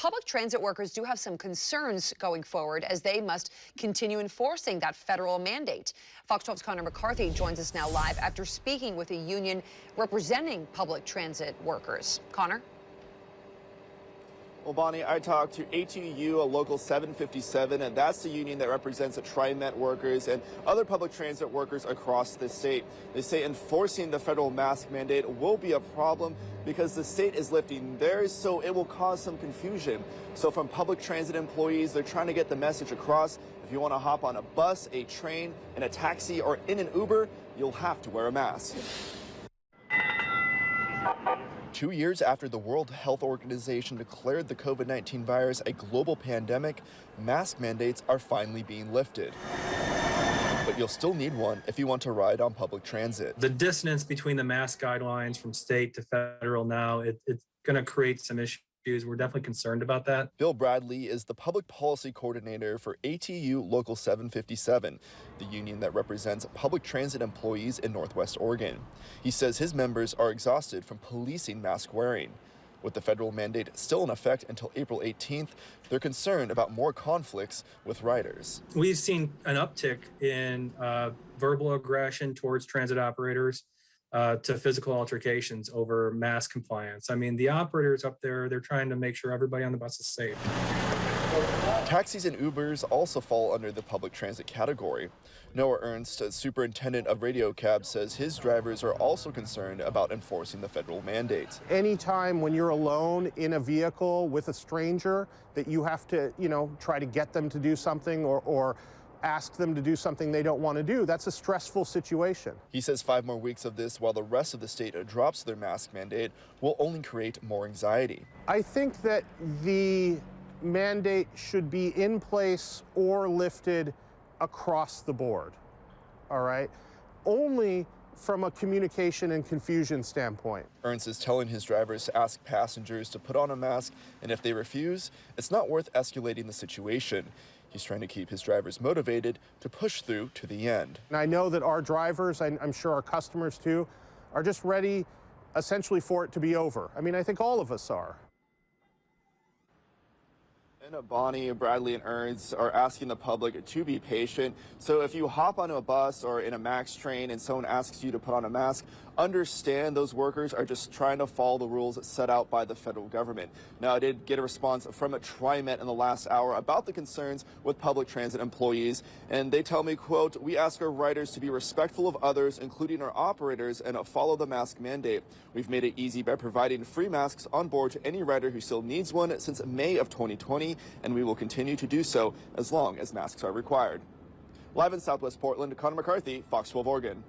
Public transit workers do have some concerns going forward as they must continue enforcing that federal mandate. Fox 12's Connor McCarthy joins us now live after speaking with a union representing public transit workers. Connor? Well, Bonnie, I talked to ATU, a local 757, and that's the union that represents the TriMet workers and other public transit workers across the state. They say enforcing the federal mask mandate will be a problem because the state is lifting theirs, so it will cause some confusion. So from public transit employees, they're trying to get the message across. If you want to hop on a bus, a train, in a taxi, or in an Uber, you'll have to wear a mask. 2 years after the World Health Organization declared the COVID-19 virus a global pandemic, mask mandates are finally being lifted. But you'll still need one if you want to ride on public transit. The dissonance between the mask guidelines from state to federal now, it's going to create some issues. We're definitely concerned about that. Bill Bradley is the public policy coordinator for ATU Local 757, the union that represents public transit employees in Northwest Oregon. He says his members are exhausted from policing mask wearing. With the federal mandate still in effect until April 18th, they're concerned about more conflicts with riders. We've seen an uptick in verbal aggression towards transit operators, to physical altercations over mask compliance. I mean, the operators up there, they're trying to make sure everybody on the bus is safe. Taxis and Ubers also fall under the public transit category. Noah Ernst, a superintendent of radio cabs, says his drivers are also concerned about enforcing the federal mandate. Anytime when you're alone in a vehicle with a stranger that you have to, try to get them to do something or ask them to do something they don't want to do, that's a stressful situation. He says 5 more weeks of this while the rest of the state drops their mask mandate will only create more anxiety. I think that the mandate should be in place or lifted across the board, all right? Only from a communication and confusion standpoint. Ernst is telling his drivers to ask passengers to put on a mask, and if they refuse, it's not worth escalating the situation. He's trying to keep his drivers motivated to push through to the end. And I know that our drivers, I'm sure our customers too, are just ready essentially for it to be over. I mean, I think all of us are. Bonnie, Bradley, and Ernst are asking the public to be patient. So if you hop onto a bus or in a MAX train and someone asks you to put on a mask, understand those workers are just trying to follow the rules set out by the federal government. Now, I did get a response from a TriMet in the last hour about the concerns with public transit employees, and they tell me, quote, "We ask our riders to be respectful of others, including our operators, and follow the mask mandate. We've made it easy by providing free masks on board to any rider who still needs one since May of 2020, and we will continue to do so as long as masks are required." Live in Southwest Portland, Connor McCarthy, Fox 12 Oregon.